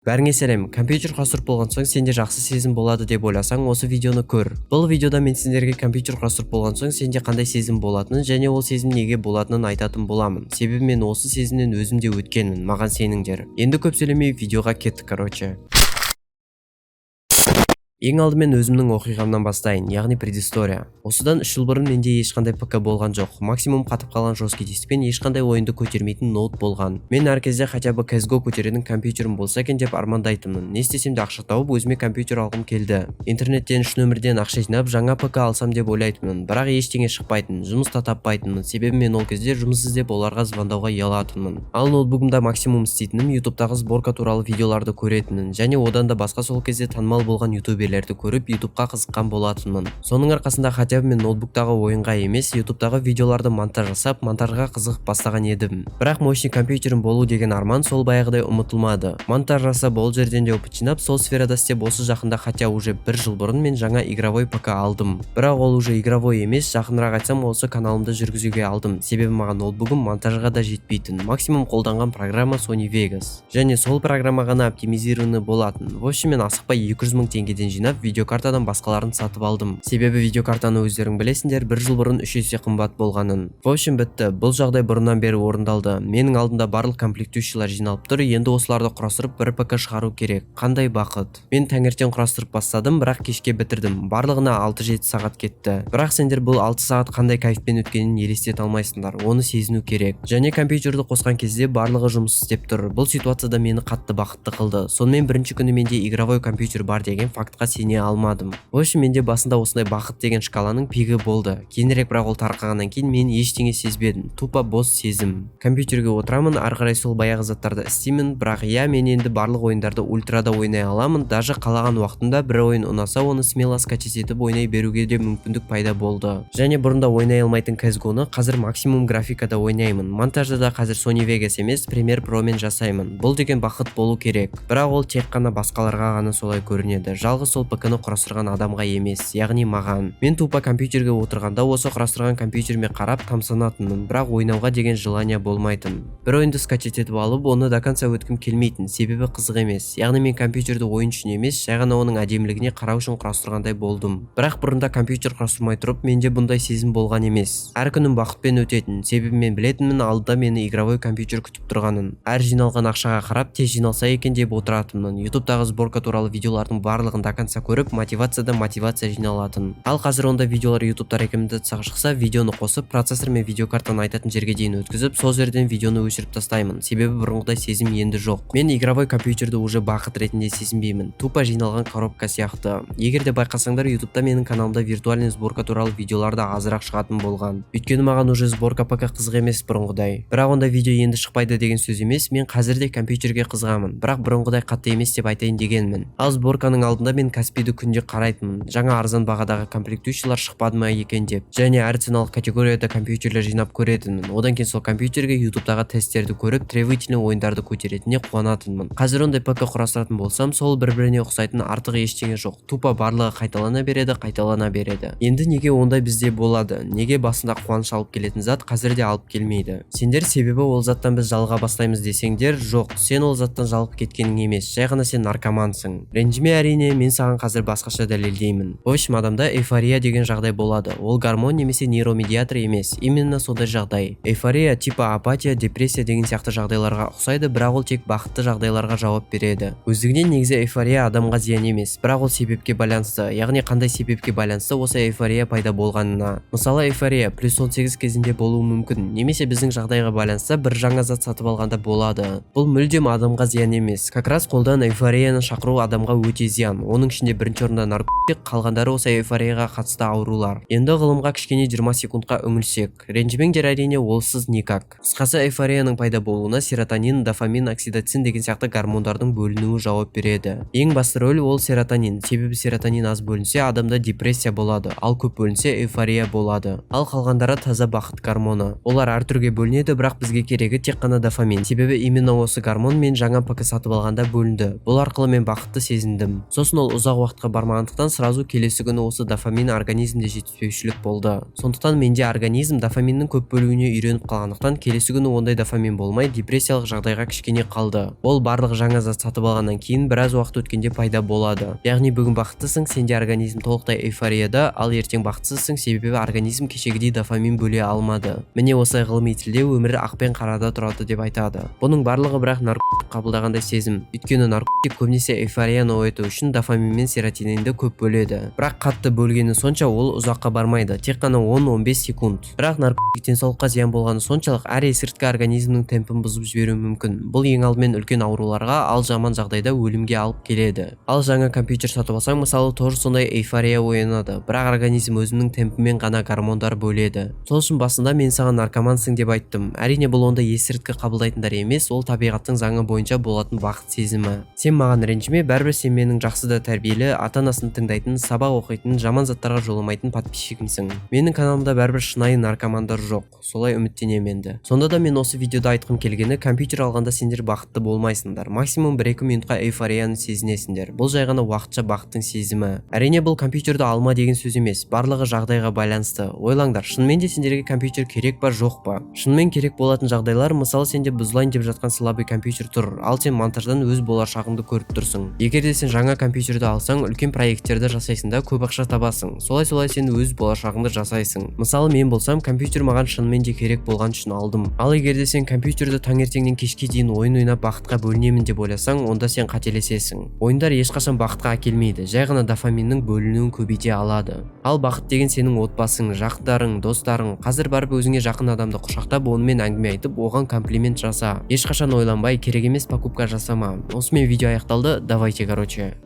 Бәріңе сәлем. Компьютер құрастырып болған соң сенде жақсы сезім болады деп ойласаң, осы видеоны көр. Бұл видеода мен сендерге компьютер құрастырып болған соң сенде қандай сезім болатынын және ол сезім неге болатынын айтатын боламын. Себебі мен осы сезімнен өзім де өткенмін, маған сеніңдер. Енді көп сөйлемей видеоға кеттік, короче. Ең алдымен өзімнің оқиғамнан бастайын, яғни предыстория. Осыдан 3 жыл бұрын менде ешқандай ПК болған жоқ. Максимум қатып қалған жесткий дискпен ешқандай ойынды көтермейтін ноут болған. Мен әр кезде хотя бы CS:GO көтеретін компьютерім болса екен деп армандайтынмын. Не істесем де ақша тауып өзіме компьютер алғым келді. Интернеттен 3 нөмірден ақша жинап жаңа ПК алсам деп ойлайтынмын. Бірақ ештеңе шықпайтын, жұмыс та таппайтынмын. Себебі мен ол кезде жұмыс іздеп оларға звондауға ұялатынмын. Ал ноутбугымда максимум істейтінім ютубтағы сборка туралы видеоларды көретінмін және одан да басқа сол кезде танымал болған ютуберлерді көріп ютубқа қызыққан болатынмын. Соның арқасында хотя бы мен ноутбуктағы ойынға емес, ютубтағы видеоларды монтаж жасап, монтажға қызығып бастаған едім. Бірақ мощный компьютерім болу деген арман сол баяғыдай ұмытылмады. Монтаж жасап, ол жерден де опыт жинап, сол сферада істеп осы жақында хотя уже 1 жыл бұрын мен жаңа игровой ПК алдым. Бірақ ол уже игровой емес, жақынырақ айтсам осы каналымды жүргізуге алдым. Себебі маған ноутбугым монтажға да жетпейтін. Максимум қолданған программа Sony Vegas. Және сол программа ғана оптимизированы болатын. В общем, мен асықпай 200 000 теңгеден жинап, видеокартадан басқаларын сатып алдым. Себебі видеокартаны өздерің білесіңдер, 1 жыл бұрын 3 есе қымбат болғанын. В общем, бітті. Бұл жағдай бұрыннан бері орындалды. Менің алдымда барлық комплектующийлар жиналып тұр. Енді осыларды құрастырып бір ПК шығару керек. Қандай бақыт. Мен таңертең құрастырып бастадым, бірақ кешке бітірдім. Барлығына 6-7 сағат кетті. Бірақ сендер бұл 6 сағат қандай кайфпен өткенін елестете алмайсыңдар. Оны сезіну керек. Және компьютерді қосқан кезде барлығы жұмыс істеп тұр. Бұл ситуацияда мені қатты бақытты қылды. Сонымен бірінші күні менде игровой компьютер бар деген фактқа сене алмадым. В общем, менде басында осындай бақыт деген шкаланың пигі болды. Кейінірек бірақ ол тарқағаннан кейін мен ештеңе сезбедім. Тупо бос сезім. Компьютерге отырамын, ары қарай сол баяғы заттарды істеймін, бірақ мен енді барлық ойындарды ультрада ойнай аламын. Даже қалаған уақытында бір ойын ұнаса, оны смело скачать етіп ойнай беруге де мүмкіндік пайда болды. Және бұрында ойнай алмайтын CS:GO-ны қазір максимум графикада ойнаймын. Монтажда да қазір Sony Vegas емес, Premiere Pro мен жасаймын. Бұл деген бақыт болу керек. Бірақ ол тек қана басқаларға ғана солай көрінеді. Жалғыз сол ПК-ны құрастырған адамға емес, яғни маған. Мен тупо компьютерге отырғанда осы құрастырған компьютеріме қарап тамсанатынмын, бірақ ойнауға деген желание болмайтын. Бір ойынды скачать етіп алып, оны до конца өткім келмейтін, себебі қызық емес. Яғни мен компьютерді ойын үшін емес, жай ғана оның әдемілігіне қарау үшін құрастырғандай болдым. Бірақ бұрында компьютер құрастырмай тұрып, менде бұндай сезім болған емес. Әр күнім бақытпен өтетін, себебі мен білетінмін алдыда мені игровой компьютер күтіп тұрғанын. Әр жиналған ақшаға қарап, тез жиналса екен деп отыратынмын. ютубтағы сборка туралы видеолардың барлығын до конца көріп, мотивация жиналатын. Ал қазір онда видеолар ютубта рекомендацияға шықса, видеоны қосып, процессор мен видеокартаны айтатын жерге дейін өткізіп, сол жерден видеоны өшіріп тастаймын. Себебі бұрынғыдай сезім енді жоқ. Мен игровой компьютерді уже бақыт ретінде сезінбеймін. Тупо жиналған коробка сияқты. Егер де байқасаңдар, ютубта менің каналымда виртуальный сборка туралы видеоларда азырақ шығатын болған. Өйткені маған уже сборка ПК қызық емес бұрынғыдай. Бірақ онда видео енді шықпайды деген сөз емес, мен қазірде компьютерге қызығамын. Бірақ бұрынғыдай қатты емес деп айтайын дегенмін. Ал сборканың алдында мен Каспиді күнде қарайтынмын. Жаңа арзан бағадағы комплектующийлар шықпады ма екен деп. Және әр ценалық категорияда компьютерлер жинап көретінмін. Одан кейін сол компьютерге ютубтағы тесттерді көріп, требовательный ойындарды көтеретініне қуанатынмын. Қазір ондай ПК құрастыратын болсам, сол бір-біріне ұқсайтын артық ештеңе жоқ. Тупо барлығы қайталана береді. Енді неге ондай бізде болады? Неге басында қуаныш алып келетін зат қазірде алып келмейді? Сендер себебі ол заттан біз жалға бастаймыз десеңдер, жоқ, сен ол заттан жалығып кеткенің емес, жай ғана сен наркомансың. Ренжіме, әрине, мен саған қазір басқаша дәлелдеймін. В общем, адамда эйфория деген жағдай болады. Ол гормон немесе нейромедиатор емес, именно сондай жағдай. Эйфория типа апатия, депрессия деген сияқты жағдайларға ұқсайды, бірақ ол тек бақытты жағдайларға жауап береді. Өздігінен негізі эйфория адамға зиян емес, бірақ ол себепке байланысты. Яғни қандай себепке байланысты осы эйфория пайда болғанына. Мысалы, эйфория +18 кезінде болуы мүмкін, немесе біздің жағдайға байланысты бір жаңа зат сатып алғанда болады. Бұл мүлдем адамға зиян емес. Как раз қолдан эйфорияны шақыру адамға өте зиян. Оның ішінде бірінші орында наркотик, қалғандары осы эйфорияға қатысты аурулар. Енді ғылымға кішкене 20 секундқа үңілсек. Ренжімеңдер, әрине, олсыз никак. Қысқасы, эйфорияның пайда болуына серотонин, дофамин, окситоцин деген сияқты гормондардың бөлінуі жауап береді. Ең басты рөл ол серотонин. Себебі серотонин аз бөлінсе, адамда депрессия болады, ал көп бөлінсе эйфория болады. Ал қалғандары таза бақыт гормоны. Олар әр түрге бөлінеді, бірақ бізге керегі тек қана дофамин. Себебі именно осы гормон мен жаңа ПК сатып алғанда бөлінді. Бұл арқылы мен бақытты сезіндім. Сосын ол ұзақ уақытқа бармағандықтан сразу келесі күні осы дофамин организмде жетіспеушілік болды. Сондықтан менде организм дофаминнің көп бөлігіне үйреніп қалғандықтан келесі күні ондай дофамин болмай депрессиялық жағдайға кішкене қалды. Ол барлық жаңа зат сатып алғаннан кейін біраз уақыт өткенде пайда болады. Яғни бүгін бақыттысың, сенде организм толықтай эйфорияда, ал ертең бақытсызсың, себебі организм кешегідей дофамин бөле алмады. Міне осылай ғылыми тілде өмір ақ пен қарада тұрады деп айтады. Бұның барлығы бірақ наркотик қабылдағандай сезім. Өйткені наркотик көбінесе эйфорияны ояту үшін дофамин мен серотонинді көп бөледі. Бірақ қатты бөлгені сонша ол ұзаққа бармайды, тек қана 10-15 секунд. Бірақ наркотик денсаулыққа зиян болғаны соншалық әр есірткі организмнің темпін бұзып жіберуі мүмкін. Бұл ең алдымен үлкен ауруларға, ал жаман жағдайда өлімге алып келеді. Ал жаңа компьютер сатып алсаң, мысалы, тоже сондай эйфория оянады, бірақ организм өзінің темпімен ғана гормондар бөледі. Сол үшін басында мен саған наркомансың деп айттым. Әрине бұл онда есірткі қабылдайтындар емес, ол табиғаттың заңы бойынша болатын бақыт сезімі. Сен маған ренжіме, бәрібір сен менің жақсы да тәрбиелі, ата-анасын тыңдайтын, сабақ оқитын, жаман заттарға жоламайтын подписчигімсің. Менің каналымда бәрібір шынайы наркомандар жоқ. Солай үміттенемін енді. Сонда да мен осы видеода айтқым келгені, компьютер алғанда сендер бақытты болмайсыңдар. Максимум 1-2 минутқа эйфорияны сезінесіңдер. Бұл жай ғана уақытша бақыттың сезімі. Әрине бұл компьютерді алма деген сөз емес, барлығы жағдайға байланысты. Ойлаңдар, шынымен де сендерге компьютер керек па, жоқ па? Шынымен керек болатын жағдайлар, мысалы, сенде бұзылайын деп жатқан слабый компьютер тұр, ал сен монтаждан өз болашағыңды көріп тұрсың. Егер де сен жаңа компьютерді алсаң, үлкен проекттерді жасайсың да көп ақша табасың. Солай сен өз болашағыңды жасайсың. Мысалы, мен болсам, компьютер маған шынымен де керек болған үшін алдым. Ал егер де сен компьютерді таңертеңнен кешке дейін ойын ойнап бақытқа бөлінемін деп ойласаң, онда сен қателесесің. Ойындар ешқашан бақытқа әкелмейді, жай ғана дофаминнің бөлінуін көбейте алады. Ал бақыт деген сенің отбасың, жақындарың, достарың. Қазір барып өзіңе жақын адамды құшақтап, онымен әңгіме айтып, оған комплимент жаса. Ешқашан ойланбай, керек емес покупка жасама. Осымен видео аяқталды. Давайте, короче.